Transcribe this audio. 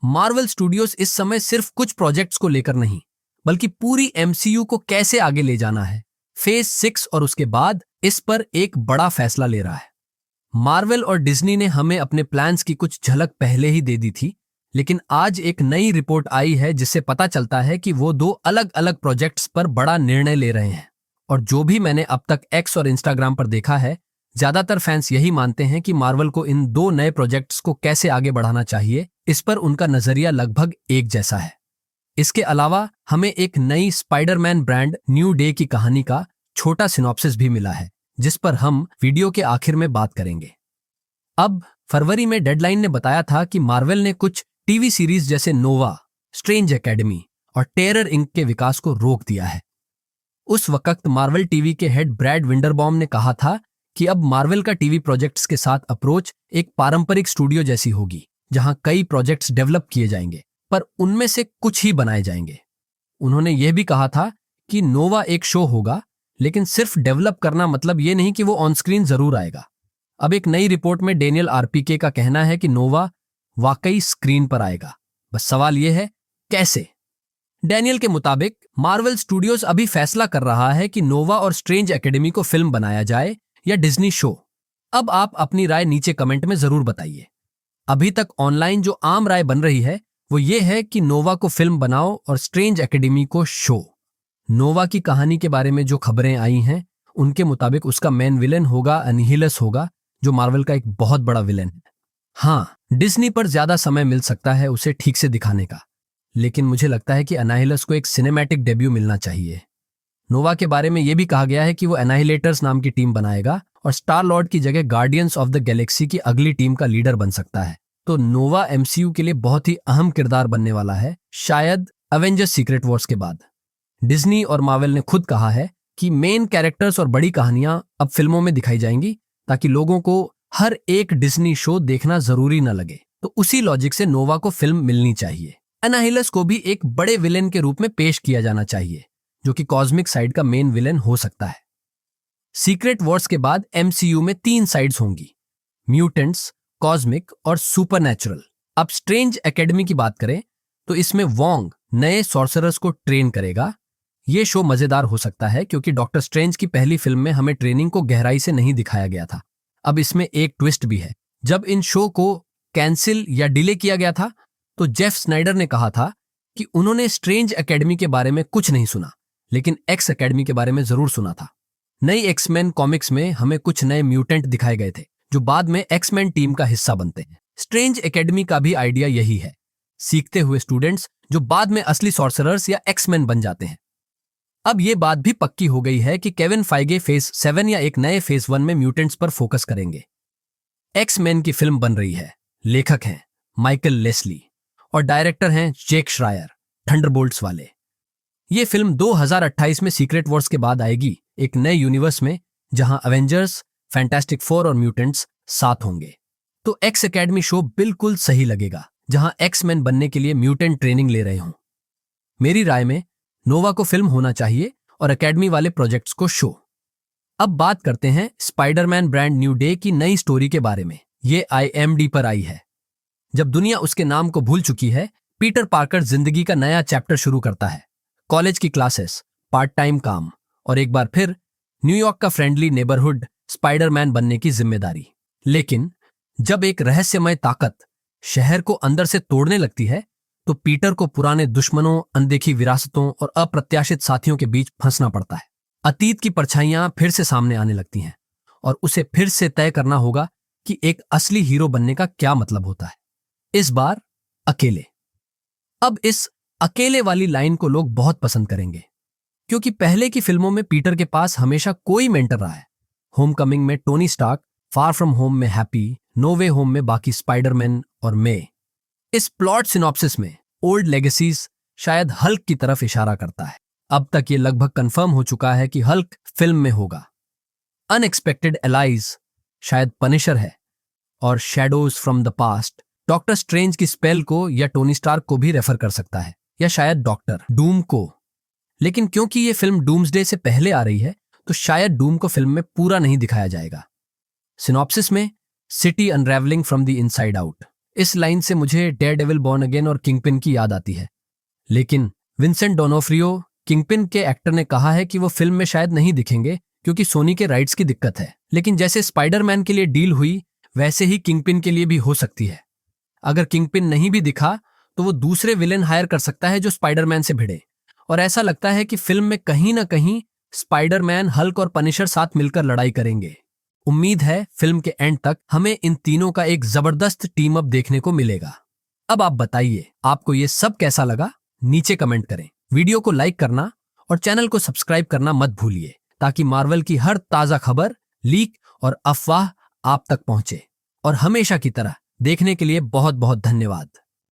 Marvel studios इस समय सिर्फ कुछ प्रोजेक्ट्स को लेकर नहीं, बल्कि पूरी एमसीयू को कैसे आगे ले जाना है, फेज 6 और उसके बाद इस पर एक बड़ा फैसला ले रहा है। मार्वल और डिज्नी ने हमें अपने प्लान्स की कुछ झलक पहले ही दे दी थी, लेकिन आज एक नई रिपोर्ट आई है जिससे पता चलता है कि वो दो अलग अलग प्रोजेक्ट्स पर बड़ा निर्णय ले रहे हैं। और जो भी मैंने अब तक एक्स और इंस्टाग्राम पर देखा है, ज्यादातर फैंस यही मानते हैं कि मार्वल को इन दो नए प्रोजेक्ट्स को कैसे आगे बढ़ाना चाहिए, इस पर उनका नजरिया लगभग एक जैसा है। इसके अलावा हमें एक नई स्पाइडरमैन ब्रांड न्यू डे की कहानी का छोटा सिनॉप्सिस भी मिला है, जिस पर हम वीडियो के आखिर में बात करेंगे। अब फरवरी में डेडलाइन ने बताया था कि मार्वल ने कुछ टीवी सीरीज जैसे नोवा, स्ट्रेंज एकेडमी और टेरर इंक के विकास को रोक दिया है। उस वक्त मार्वल टीवी के हेड ब्रैड विंडरबॉम ने कहा था कि अब मार्वल का टीवी प्रोजेक्ट्स के साथ अप्रोच एक पारंपरिक स्टूडियो जैसी होगी, जहां कई प्रोजेक्ट्स डेवलप किए जाएंगे पर उनमें से कुछ ही बनाए जाएंगे। उन्होंने यह भी कहा था कि नोवा एक शो होगा, लेकिन सिर्फ डेवलप करना मतलब ये नहीं कि वो ऑन स्क्रीन जरूर आएगा। अब एक नई रिपोर्ट में डेनियल आरपीके का कहना है कि नोवा वाकई स्क्रीन पर आएगा, बस सवाल यह है कैसे। डेनियल के मुताबिक मार्वल स्टूडियोज अभी फैसला कर रहा है कि नोवा और स्ट्रेंज एकेडमी को फिल्म बनाया जाए या डिज्नी शो। अब आप अपनी राय नीचे कमेंट में जरूर बताइए। अभी तक ऑनलाइन जो आम राय बन रही है वो ये है कि नोवा को फिल्म बनाओ और स्ट्रेंज एकेडमी को शो। नोवा की कहानी के बारे में जो खबरें आई हैं, उनके मुताबिक उसका मेन विलेन होगा अनिहिलस होगा, जो मार्वल का एक बहुत बड़ा विलेन है। हाँ, डिज्नी पर ज्यादा समय मिल सकता है उसे ठीक से दिखाने का, लेकिन मुझे लगता है कि अनाहिलस को एक सिनेमैटिक डेब्यू मिलना चाहिए। नोवा के बारे में यह भी कहा गया है कि वो एनाहिलेटर्स नाम की टीम बनाएगा और स्टार लॉर्ड की जगह गार्डियंस ऑफ द गैलेक्सी की अगली टीम का लीडर बन सकता है। तो नोवा एमसीयू के लिए बहुत ही अहम किरदार बनने वाला है, शायद अवेंजर्स सीक्रेट वॉर्स के बाद। डिज्नी और मार्वल ने खुद कहा है कि मेन कैरेक्टर्स और बड़ी कहानियां अब फिल्मों में दिखाई जाएंगी, ताकि लोगों को हर एक डिज्नी शो देखना जरूरी न लगे। तो उसी लॉजिक से नोवा को फिल्म मिलनी चाहिए। अनाहिलस को भी एक बड़े विलेन के रूप में पेश किया जाना चाहिए, जो कि कॉस्मिक साइड का मेन विलेन हो सकता है। सीक्रेट वॉर्स के बाद एमसीयू में 3 साइड्स होंगी, म्यूटेंट्स, कॉस्मिक और सुपरनैचुरल। अब स्ट्रेंज एकेडमी की बात करें तो इसमें वोंग नए सॉर्सरर्स को ट्रेन करेगा। ये शो मजेदार हो सकता है क्योंकि डॉक्टर स्ट्रेंज की पहली फिल्म में हमें ट्रेनिंग को गहराई से नहीं दिखाया गया था। अब इसमें एक ट्विस्ट भी है। जब इन शो को कैंसिल या डिले किया गया था तो जेफ स्नाइडर ने कहा था कि उन्होंने स्ट्रेंज एकेडमी के बारे में कुछ नहीं सुना, लेकिन एक्स एकेडमी के बारे में जरूर सुना था। नई एक्समैन कॉमिक्स में हमें कुछ नए म्यूटेंट दिखाए गए थे जो बाद में एक्समैन टीम का हिस्सा बनते हैं। स्ट्रेंज एकेडमी का भी आइडिया यही है, सीखते हुए स्टूडेंट्स जो बाद में असली सॉर्सरर्स या एक्समैन बन जाते हैं। अब ये बात भी पक्की हो गई है कि केविन फाइगे फेज 7 या एक नए फेज 1 में म्यूटेंट्स पर फोकस करेंगे। एक्समैन की फिल्म बन रही है, लेखक हैं माइकल लेस्ली और डायरेक्टर हैं जैक श्रायर, थंडरबोल्ट्स वाले। ये फिल्म 2028 में सीक्रेट वॉर्स के बाद आएगी, एक नए यूनिवर्स में जहां अवेंजर्स, फैंटास्टिक फोर और म्यूटेंट्स साथ होंगे। तो एक्स एकेडमी शो बिल्कुल सही लगेगा, जहां एक्समैन बनने के लिए म्यूटेंट ट्रेनिंग ले रहे हों। मेरी राय में नोवा को फिल्म होना चाहिए और एकेडमी वाले प्रोजेक्ट्स को शो। अब बात करते हैं स्पाइडरमैन ब्रांड न्यू डे की नई स्टोरी के बारे में। ये IMDb पर आई है। जब दुनिया उसके नाम को भूल चुकी है, पीटर पार्कर जिंदगी का नया चैप्टर शुरू करता है। कॉलेज की क्लासेस, पार्ट टाइम काम और एक बार फिर न्यूयॉर्क का फ्रेंडली नेबरहुड स्पाइडरमैन बनने की जिम्मेदारी। लेकिन जब एक रहस्यमय ताकत शहर को अंदर से तोड़ने लगती है, तो पीटर को पुराने दुश्मनों, अनदेखी विरासतों और अप्रत्याशित साथियों के बीच फंसना पड़ता है। अतीत की परछाइयां फिर से सामने आने लगती हैं और उसे फिर से तय करना होगा कि एक असली हीरो बनने का क्या मतलब होता है। इस बार अकेले। अब इस अकेले वाली लाइन को लोग बहुत पसंद करेंगे, क्योंकि पहले की फिल्मों में पीटर के पास हमेशा कोई मेंटर रहा है। होमकमिंग में Tony Stark, Far From Home में हैप्पी, नो वे होम में बाकी स्पाइडरमैन और मे। इस प्लॉट सिनॉप्सिस में ओल्ड लेगेसीज शायद हल्क की तरफ इशारा करता है। अब तक ये लगभग कंफर्म हो चुका है कि हल्क फिल्म में होगा। अनएक्सपेक्टेड एलाइज शायद पनिशर है और shadows from the past doctor strange की स्पेल को या टोनी स्टार्क को भी रेफर कर सकता है, या शायद डॉक्टर डूम को। लेकिन क्योंकि ये फिल्म डूम्सडे से पहले आ रही है, तो शायद डूम को फिल्म में पूरा नहीं दिखाया जाएगा। सिनॉप्सिस में city unravelling from the inside out. इस लाइन से मुझे डेयरडेविल बॉर्न अगेन और किंगपिन की याद आती है। लेकिन विंसेंट डोनोफ्रियो, किंगपिन के एक्टर, ने कहा है कि वो फिल्म में शायद नहीं दिखेंगे क्योंकि सोनी के राइट्स की दिक्कत है। लेकिन जैसे स्पाइडरमैन के लिए डील हुई वैसे ही किंगपिन के लिए भी हो सकती है। अगर किंगपिन नहीं भी दिखा तो वो दूसरे विलेन हायर कर सकता है जो स्पाइडरमैन से भिड़े। और ऐसा लगता है कि फिल्म में कहीं ना कहीं स्पाइडरमैन, हल्क और पनिशर साथ मिलकर लड़ाई करेंगे। उम्मीद है फिल्म के एंड तक हमें इन तीनों का एक जबरदस्त टीम अप देखने को मिलेगा। अब आप बताइए आपको ये सब कैसा लगा, नीचे कमेंट करें। वीडियो को लाइक करना और चैनल को सब्सक्राइब करना मत भूलिए ताकि मार्वल की हर ताजा खबर, लीक और अफवाह आप तक पहुंचे। और हमेशा की तरह देखने के लिए बहुत बहुत धन्यवाद।